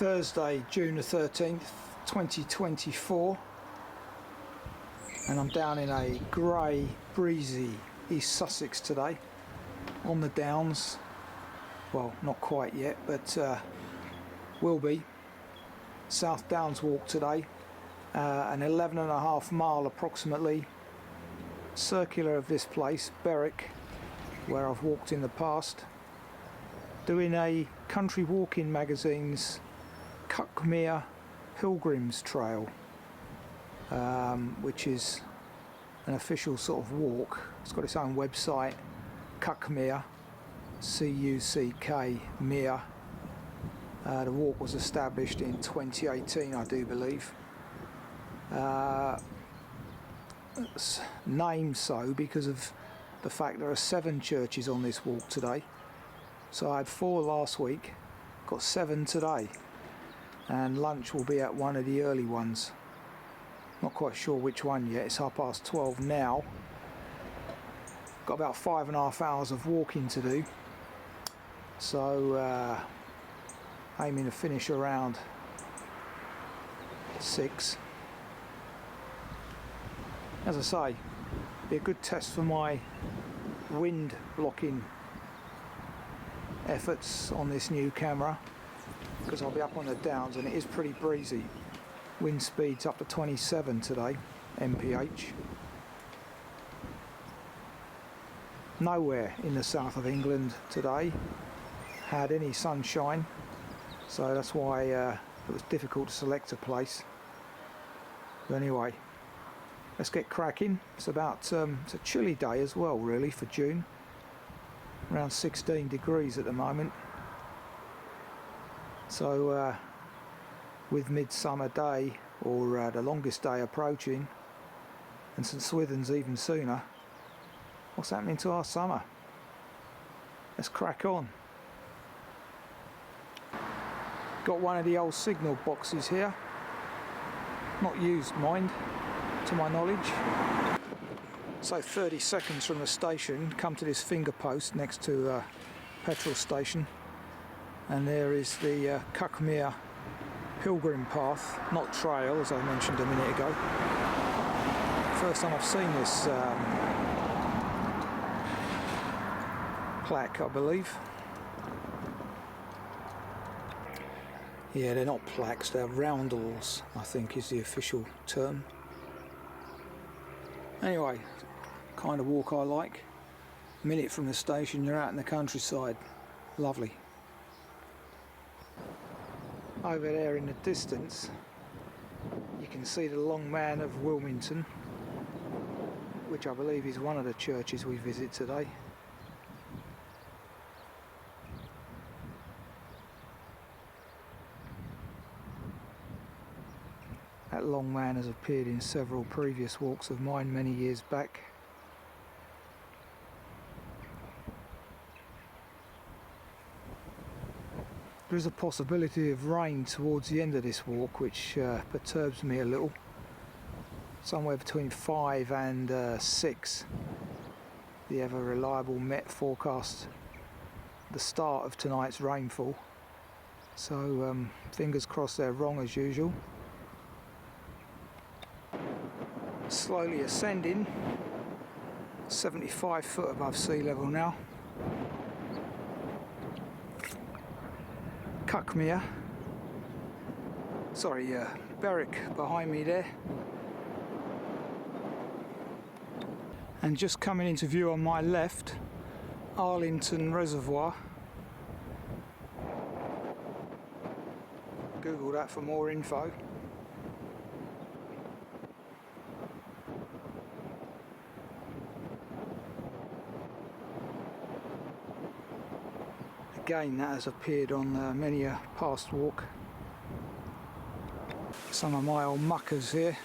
Thursday, June the 13th, 2024, and I'm down in a grey, breezy East Sussex today, on the Downs. Well, not quite yet, but will be. South Downs walk today, an 11.5 mile approximately, circular of this place, Berwick, where I've walked in the past, doing a country walking magazine's Cuckmere Pilgrim's Trail, which is an official sort of walk. It's got its own website, Cuckmere, C-U-C-K-Mere. The walk was established in 2018, I do believe. It's named so because of the fact there are 7 churches on this walk today. So I had 4 last week, got 7 today, and lunch will be at one of the early ones. Not quite sure which one yet. It's 12:30 now. Got about 5.5 hours of walking to do, so aiming to finish around 6. As I say, be a good test for my wind blocking efforts on this new camera, because I'll be up on the Downs and it is pretty breezy. Wind speeds up to 27 today, mph. Nowhere in the south of England today had any sunshine, so that's why it was difficult to select a place. But anyway, let's get cracking. It's it's a chilly day as well, really, for June. Around 16 degrees at the moment. So with Midsummer Day, or the longest day approaching, and St Swithin's even sooner, what's happening to our summer? Let's crack on. Got one of the old signal boxes here, not used, mind, to my knowledge. So 30 seconds from the station, come to this finger post next to a petrol station, and there is the Cuckmere Pilgrim Path, not trail as I mentioned a minute ago. First time I've seen this plaque, I believe. Yeah, they're not plaques, they're roundels, I think is the official term. Anyway, kind of walk I like. A minute from the station, you're out in the countryside. Lovely. Over there in the distance, you can see the Long Man of Wilmington, which I believe is one of the churches we visit today. That Long Man has appeared in several previous walks of mine many years back. There is a possibility of rain towards the end of this walk, which perturbs me a little. Somewhere between 5 and 6, the ever reliable Met forecast the start of tonight's rainfall. So fingers crossed they're wrong as usual. Slowly ascending, 75 foot above sea level now. Cuckmere, sorry, Berwick behind me there, and just coming into view on my left, Lullington Reservoir. Google that for more info. Again, that has appeared on many a past walk. Some of my old muckers here.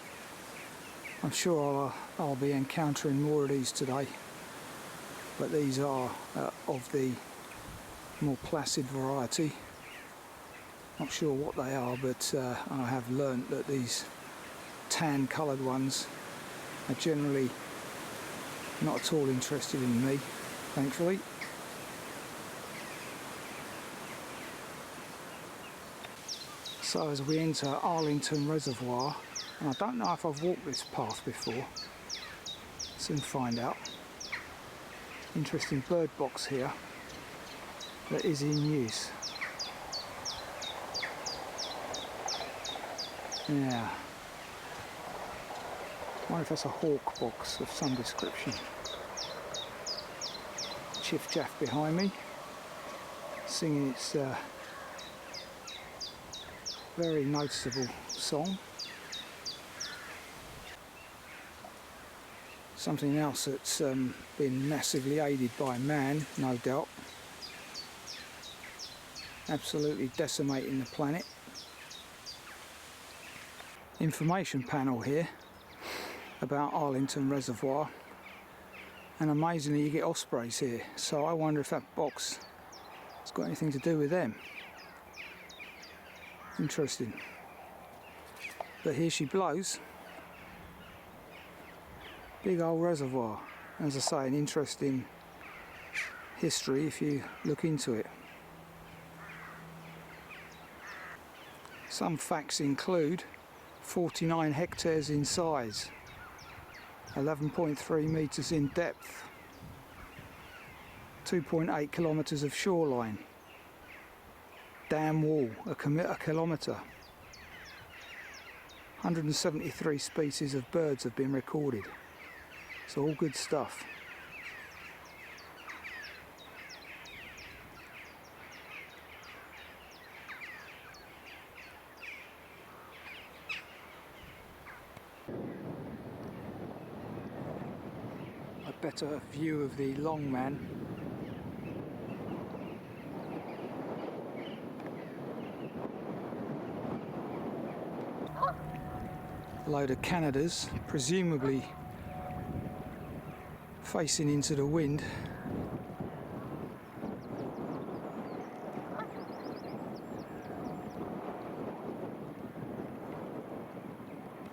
I'm sure I'll be encountering more of these today, but these are of the more placid variety. Not sure what they are, but I have learnt that these tan coloured ones are generally not at all interested in me, thankfully. So as we enter Arlington Reservoir, and I don't know if I've walked this path before, soon find out. Interesting bird box here that is in use. Yeah. I wonder if that's a hawk box of some description. Chiff Chaff behind me, singing its very noticeable song. Something else that's been massively aided by man, no doubt. Absolutely decimating the planet. Information panel here about Arlington Reservoir, and amazingly you get ospreys here, so I wonder if that box has got anything to do with them. Interesting. But here she blows. Big old reservoir. As I say, an interesting history if you look into it. Some facts include 49 hectares in size, 11.3 metres in depth, 2.8 kilometres of shoreline, dam wall a kilometre, 173 species of birds have been recorded. So all good stuff. A better view of the Longman. A load of Canadas, presumably facing into the wind.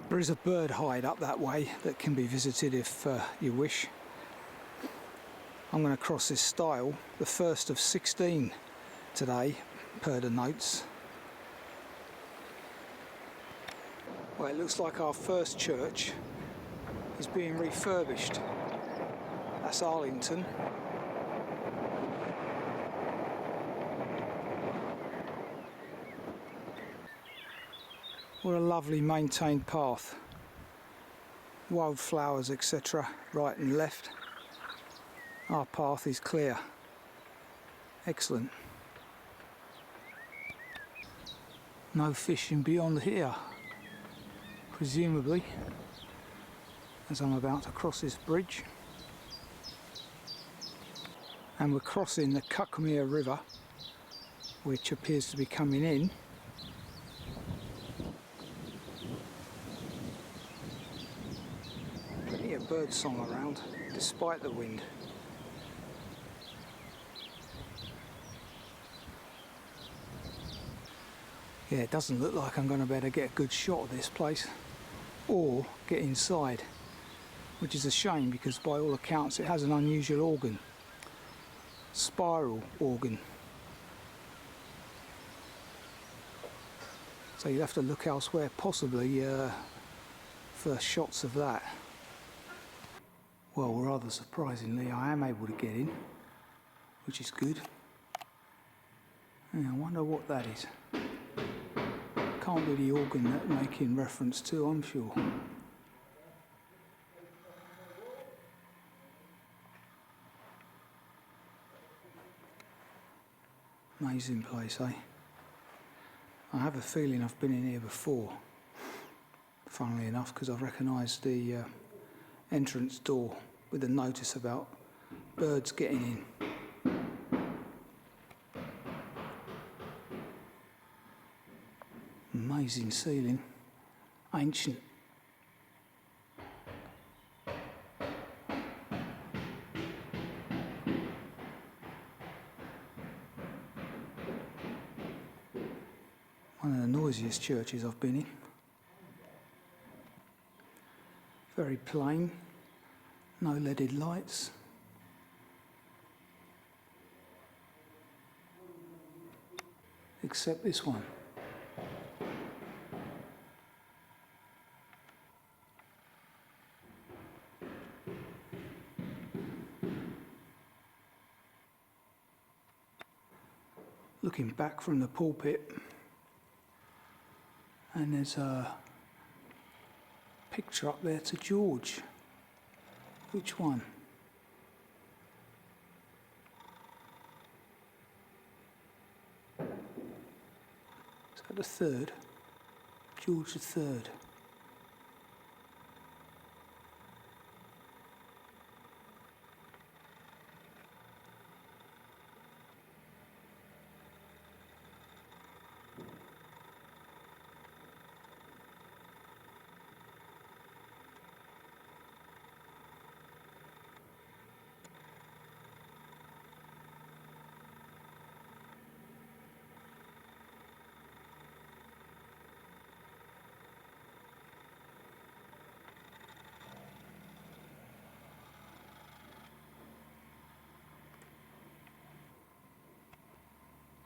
There is a bird hide up that way that can be visited if you wish. I'm going to cross this stile, the first of 16 today, per the notes. Well, it looks like our first church is being refurbished. That's Arlington. What a lovely maintained path. Wildflowers, etc., right and left. Our path is clear. Excellent. No fishing beyond here, presumably, as I'm about to cross this bridge. And we're crossing the Cuckmere River, which appears to be coming in. Plenty of bird song around, despite the wind. Yeah, it doesn't look like I'm going to be able to get a good shot of this place or get inside, which is a shame because by all accounts it has an unusual organ, spiral organ. So you'd have to look elsewhere possibly for shots of that. Well, rather surprisingly I am able to get in, which is good. Yeah, I wonder what that is. Can't be the organ that they're making reference to, I'm sure. Amazing place, eh? I have a feeling I've been in here before, funnily enough, because I've recognised the entrance door with a notice about birds getting in. Amazing ceiling, ancient. One of the noisiest churches I've been in. Very plain, no leaded lights. Except this one. looking back from the pulpit, and there's a picture up there to George. Which one? Is that the third? George the Third.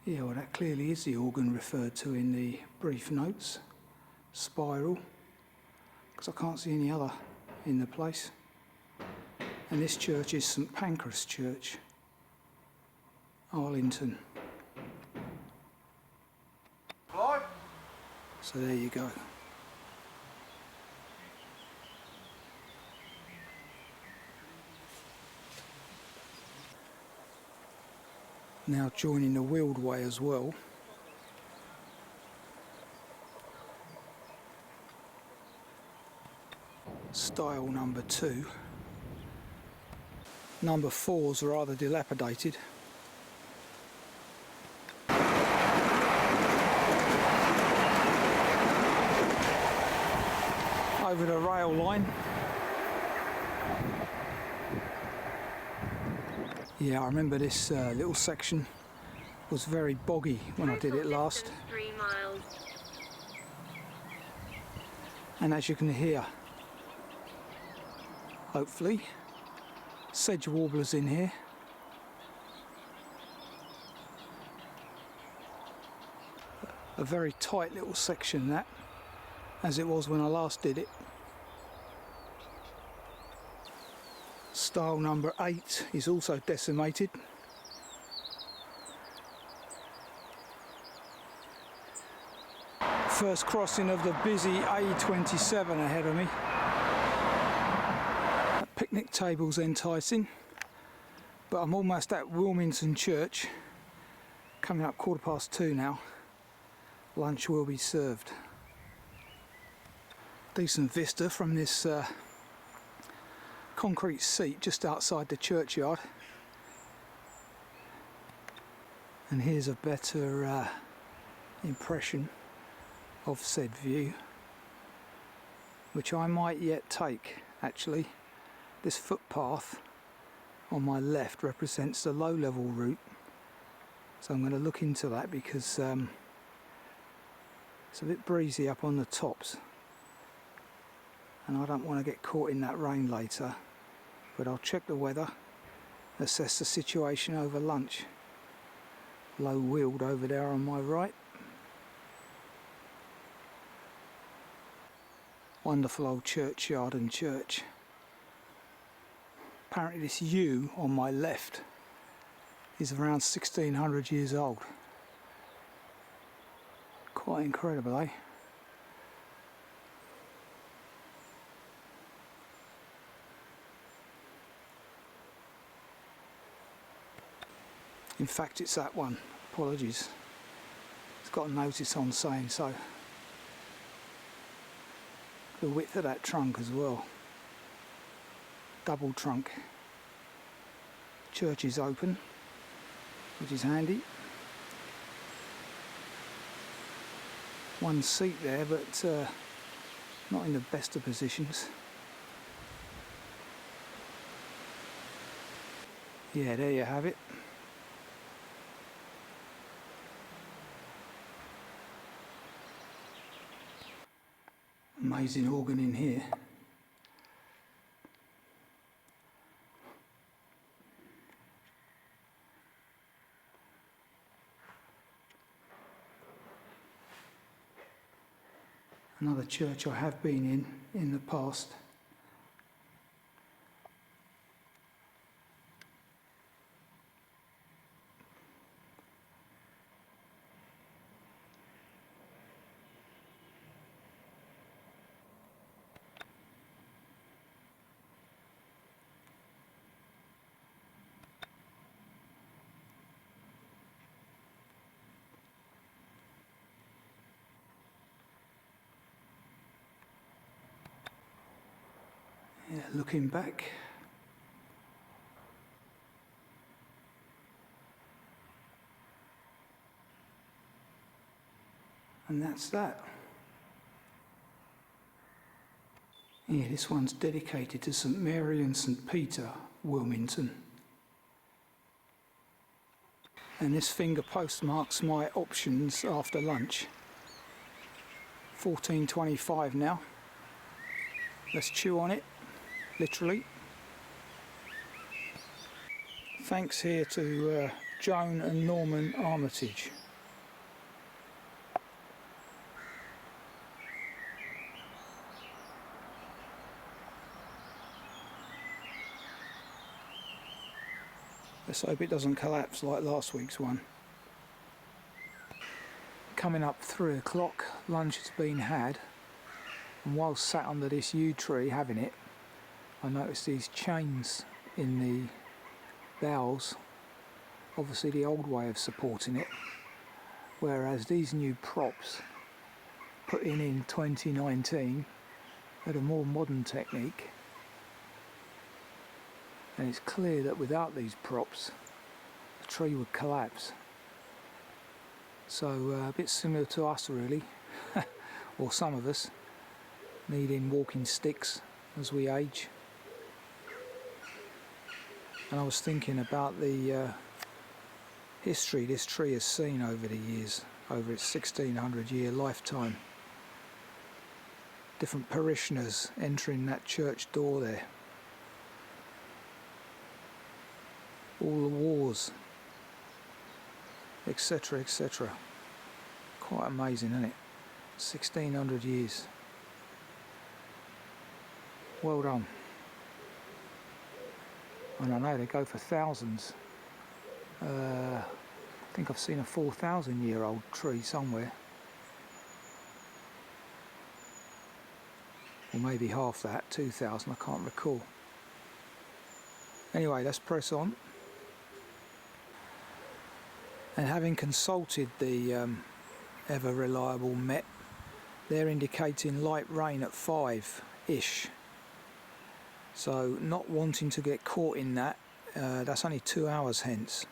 Yeah, well, that clearly is the organ referred to in the brief notes. Spiral, because I can't see any other in the place. And this church is St Pancras Church, Arlington. So there you go. Now joining the wheeled way as well. Style number 2. Number 4's rather dilapidated. Over the rail line. Yeah, I remember this little section was very boggy when I did it last. 3 miles. And as you can hear, hopefully, sedge warblers in here. A very tight little section that, as it was when I last did it. Style number 8 is also decimated. First crossing of the busy A27 ahead of me. That picnic table's enticing, but I'm almost at Wilmington Church. Coming up 2:15 now. Lunch will be served. Decent vista from this concrete seat just outside the churchyard, and here's a better impression of said view, which I might yet take. Actually, this footpath on my left represents the low level route, so I'm going to look into that because it's a bit breezy up on the tops and I don't want to get caught in that rain later. But I'll check the weather, assess the situation over lunch. Low wheeled over there on my right. Wonderful old churchyard and church. Apparently this yew on my left is around 1600 years old. Quite incredible, eh? In fact, it's that one. Apologies. It's got a notice on saying so. The width of that trunk as well. Double trunk. Church is open, which is handy. One seat there, but not in the best of positions. Yeah, there you have it. Amazing organ in here. Another church I have been in the past. Yeah, looking back. And that's that. Yeah, this one's dedicated to St Mary and St Peter, Wilmington. And this finger post marks my options after lunch. 14:25 now. Let's chew on it, literally. Thanks here to Joan and Norman Armitage. Let's hope it doesn't collapse like last week's one. Coming up 3 o'clock, lunch has been had, and while sat under this yew tree having it, I noticed these chains in the boughs, obviously the old way of supporting it, whereas these new props put in 2019 had a more modern technique, and it's clear that without these props the tree would collapse. So a bit similar to us really, or some of us, needing walking sticks as we age. And I was thinking about the history this tree has seen over the years, over its 1600-year lifetime. Different parishioners entering that church door there. All the wars, etc, etc. Quite amazing, isn't it? 1600 years. Well done. And I know they go for thousands. I think I've seen a 4,000-year-old tree somewhere. Or maybe half that, 2,000, I can't recall. Anyway, let's press on. And having consulted the ever reliable Met, they're indicating light rain at 5-ish. So not wanting to get caught in that, that's only 2 hours hence.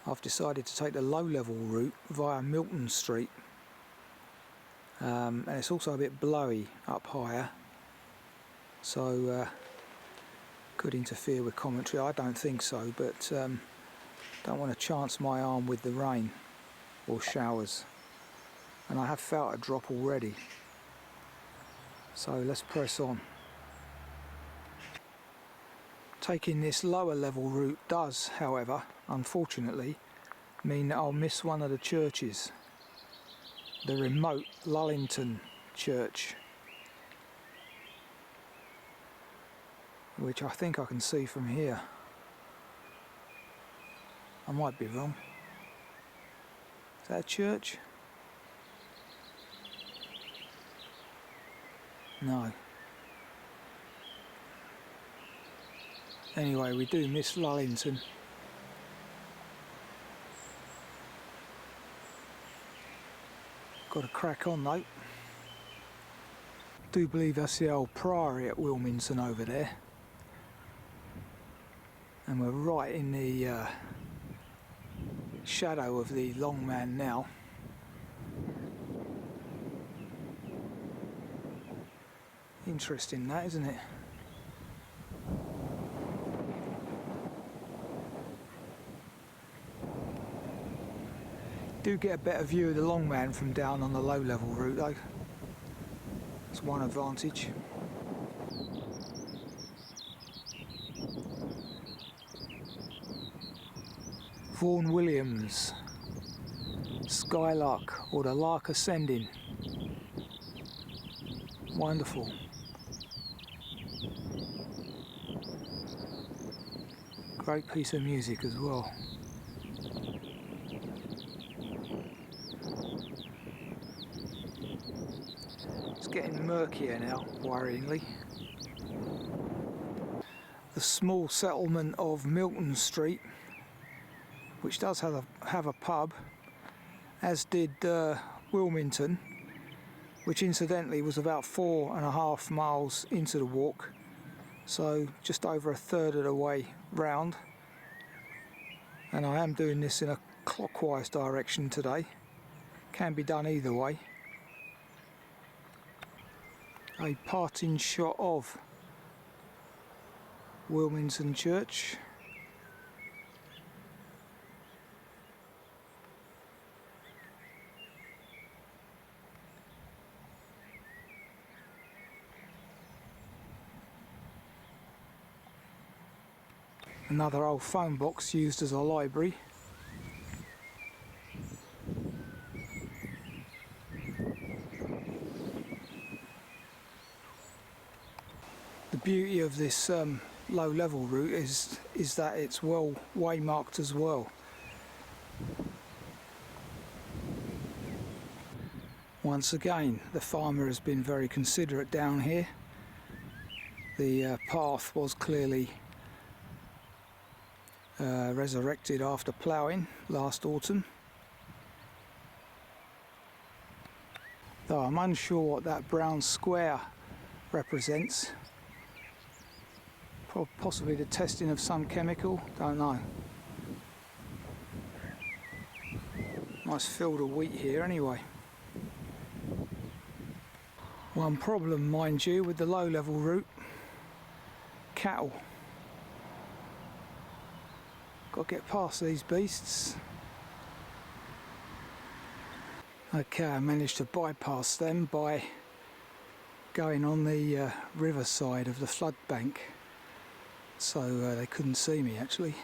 I've decided to take the low-level route via Milton Street. And it's also a bit blowy up higher, so could interfere with commentary. I don't think so, but don't want to chance my arm with the rain or showers, and I have felt a drop already, so let's press on. Taking this lower level route does, however, unfortunately, mean that I'll miss one of the churches, the remote Lullington church, which I think I can see from here. I might be wrong. Is that a church? No. Anyway, we do miss Lullington. Got to crack on though. Do believe that's the old priory at Wilmington over there. And we're right in the shadow of the long man now. Interesting that, isn't it? Do get a better view of the long man from down on the low level route though. That's one advantage. Vaughan Williams, Skylark, or the Lark Ascending. Wonderful. Great piece of music as well. It's getting murkier now, worryingly. The small settlement of Milton Street, which does have a pub, as did Wilmington, which incidentally was about 4.5 miles into the walk so just over a third of the way round, and I am doing this in a clockwise direction today. Can be done either way. A parting shot of Wilmington Church. Another old phone box used as a library. The beauty of this low level route is that it's well waymarked as well. Once again, the farmer has been very considerate down here. The path was clearly resurrected after ploughing last autumn. Though I'm unsure what that brown square represents. Possibly the testing of some chemical, don't know. Nice field of wheat here anyway. One problem, mind you, with the low level route: cattle. Got to get past these beasts. Okay, I managed to bypass them by going on the river side of the flood bank, so they couldn't see me actually.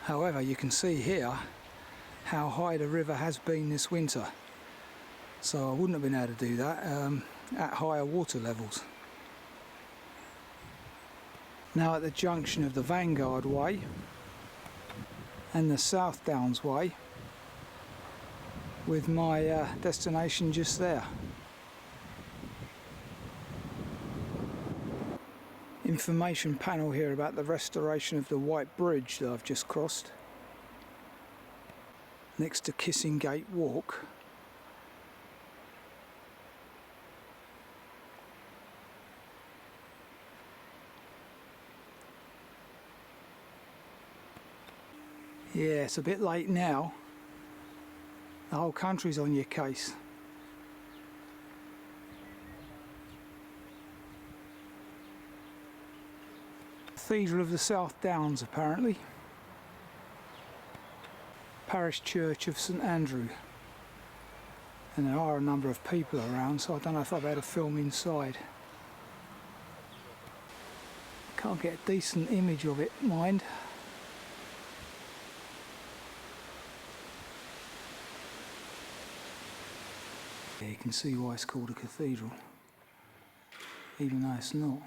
However, you can see here how high the river has been this winter, so I wouldn't have been able to do that at higher water levels. Now at the junction of the Vanguard Way and the South Downs Way, with my destination just there. Information panel here about the restoration of the White Bridge that I've just crossed, next to Kissing Gate Walk. Yeah, it's a bit late now. The whole country's on your case. Cathedral of the South Downs, apparently. Parish Church of St Andrew. And there are a number of people around, so I don't know if I've had a film inside. Can't get a decent image of it, mind. Yeah, you can see why it's called a cathedral, even though it's not.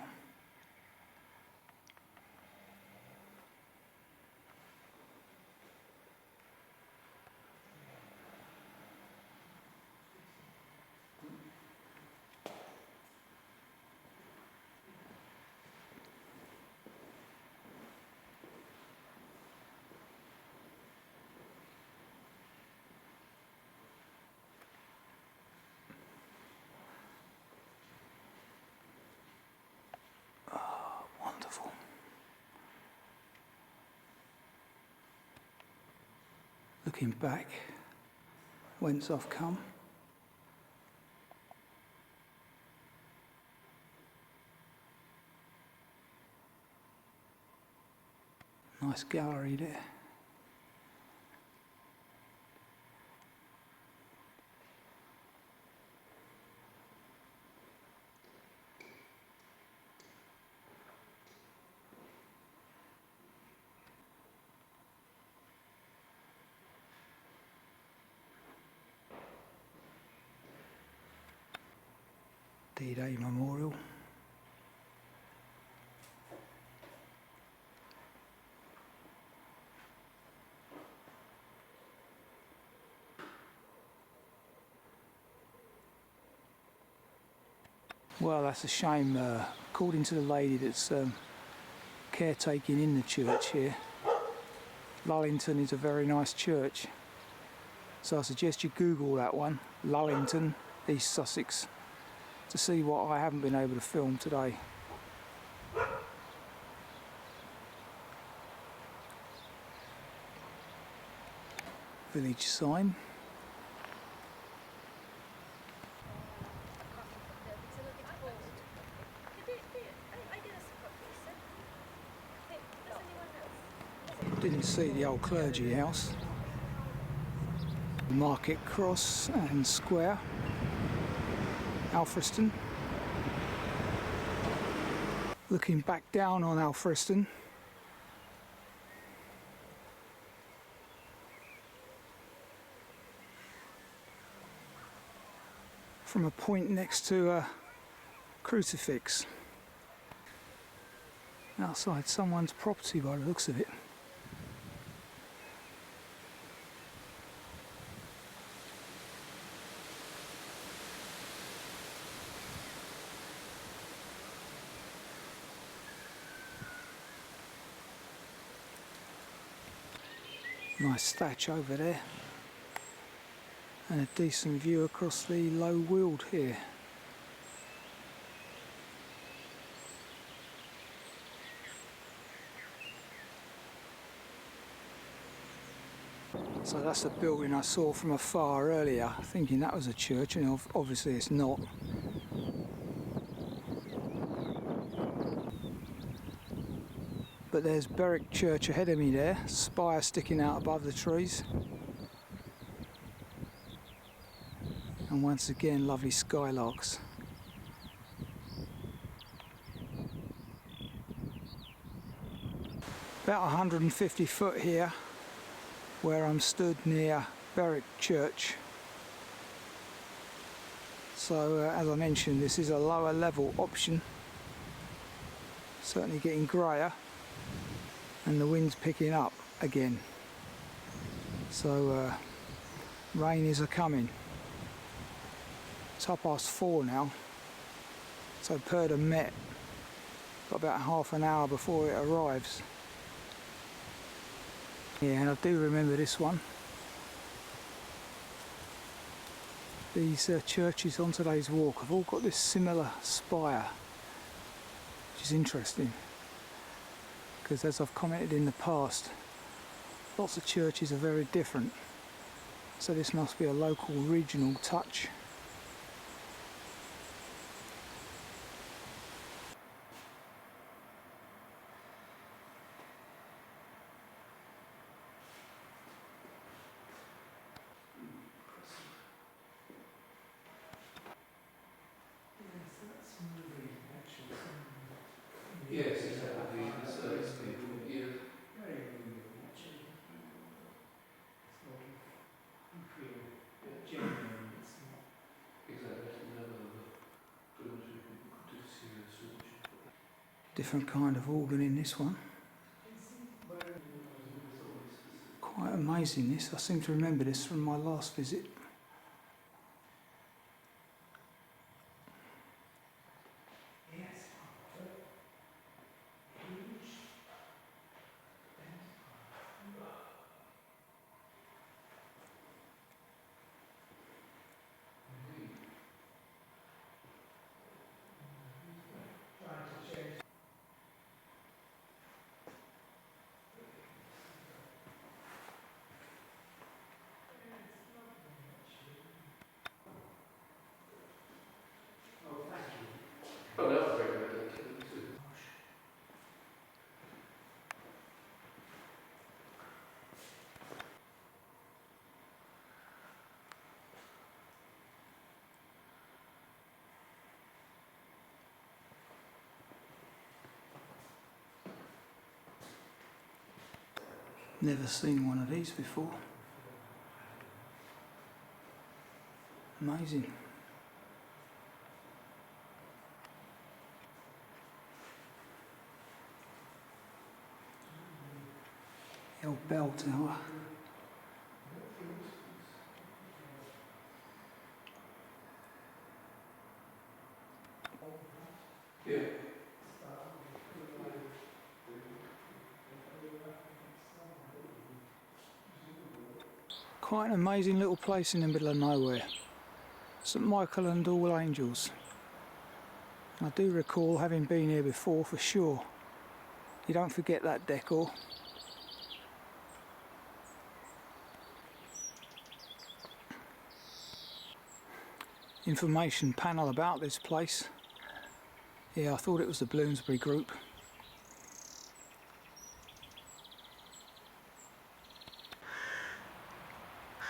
Wonderful. Looking back, whence I've come. Nice gallery there. D-Day Memorial. Well, that's a shame. According to the lady that's caretaking in the church here, Lullington is a very nice church. So I suggest you Google that one, Lullington, East Sussex, to see what I haven't been able to film today. Village sign. Didn't see the old clergy house. Market Cross and Square, Alfriston. Looking back down on Alfriston, from a point next to a crucifix outside someone's property by the looks of it. Nice thatch over there, and a decent view across the low weald here. So that's the building I saw from afar earlier, thinking that was a church, and obviously it's not. But there's Berwick Church ahead of me there, spire sticking out above the trees. And once again, lovely skylarks. About 150 foot here, where I'm stood near Berwick Church. So as I mentioned, this is a lower level option. Certainly getting greyer. And the wind's picking up again, so rain is a-coming. It's 4:30 now, so per the Met, got about half an hour before it arrives. Yeah, and I do remember this one. These churches on today's walk have all got this similar spire, which is interesting. Because as I've commented in the past, lots of churches are very different, so this must be a local regional touch. Yes, exactly. The service people, yeah. Different kind of organ in this one. Quite amazing this. I seem to remember this from my last visit. Oh, that was very good, too. Never seen one of these before. Amazing. The old bell tower. Yeah. Quite an amazing little place in the middle of nowhere. St Michael and All Angels. I do recall having been here before for sure. You don't forget that decor. Information panel about this place. Yeah, I thought it was the Bloomsbury group.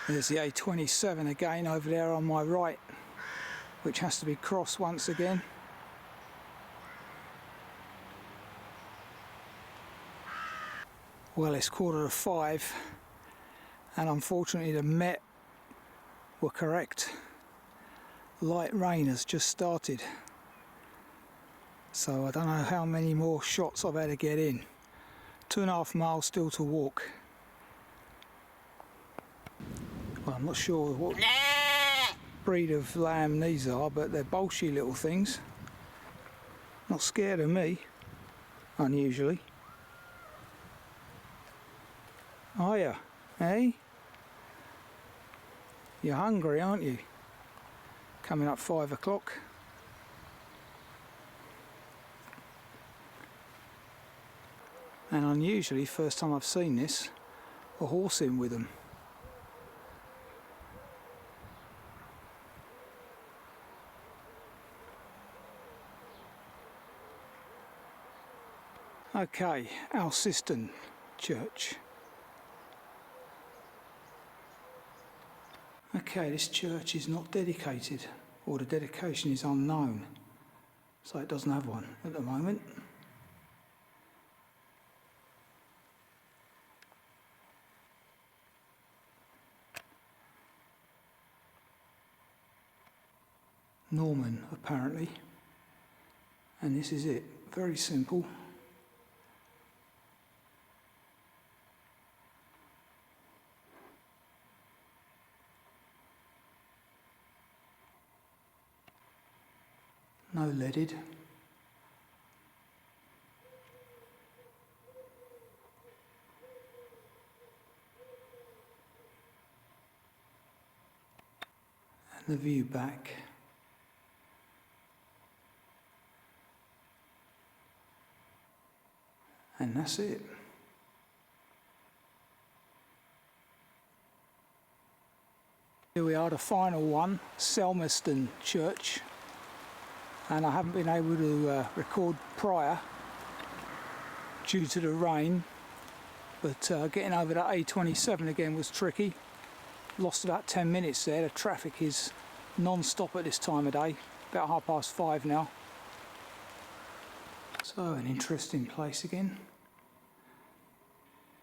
There's the A27 again over there on my right, which has to be crossed once again. Well, it's 5:15 and unfortunately the Met were correct. Light rain has just started. So I don't know how many more shots I've had to get in. 2.5 miles still to walk. Well, I'm not sure what breed of lamb these are, but they're bolshy little things. Not scared of me, unusually. Are you? Eh? You're hungry, aren't you? Coming up 5 o'clock. And unusually, first time I've seen this, a horse in with them. Okay, Alfriston church. Okay, this church is not dedicated, or the dedication is unknown, so it doesn't have one at the moment. Norman, apparently, and this is it. Very simple. No leaded. And the view back. And that's it. Here we are, the final one, Selmerston Church. And I haven't been able to record prior due to the rain, but getting over that A27 again was tricky. Lost about 10 minutes there. The traffic is non-stop at this time of day, about 5:30 now. So an interesting place again.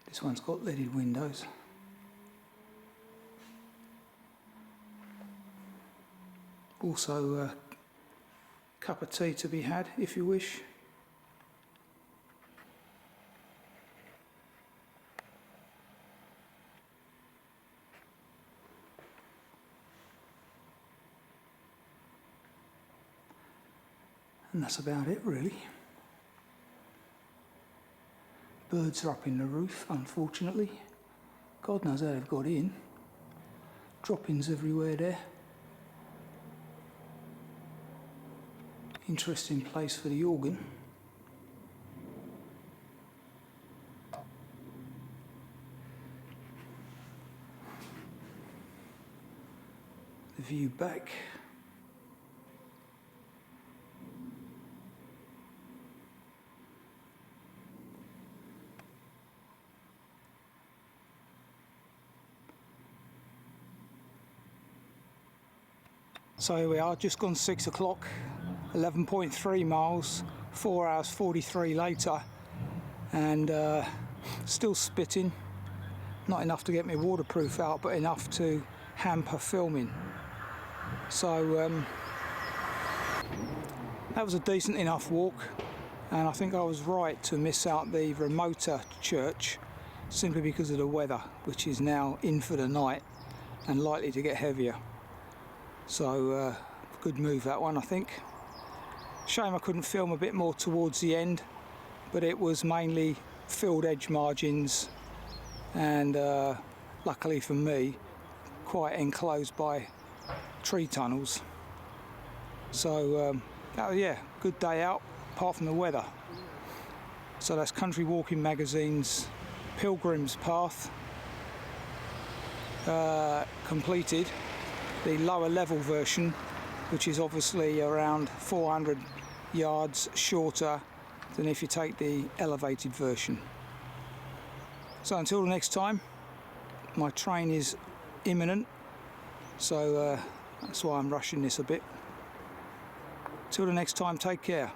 This one's got leaded windows. Also a cup of tea to be had if you wish. And that's about it really. Birds are up in the roof, unfortunately. God knows how they've got in. Droppings everywhere there. Interesting place for the organ. The view back. So here we are, just gone 6 o'clock, 11.3 miles, 4 hours 43 later, and still spitting. Not enough to get me waterproof out, but enough to hamper filming. So that was a decent enough walk, and I think I was right to miss out the remoter church simply because of the weather, which is now in for the night and likely to get heavier. So good move that one, I think. Shame I couldn't film a bit more towards the end, but it was mainly field edge margins, and luckily for me quite enclosed by tree tunnels. So oh yeah, good day out apart from the weather. So that's Country Walking Magazine's Pilgrim's Path completed, the lower level version, which is obviously around 400 yards shorter than if you take the elevated version. So until the next time, my train is imminent, so that's why I'm rushing this a bit. Till the next time, take care.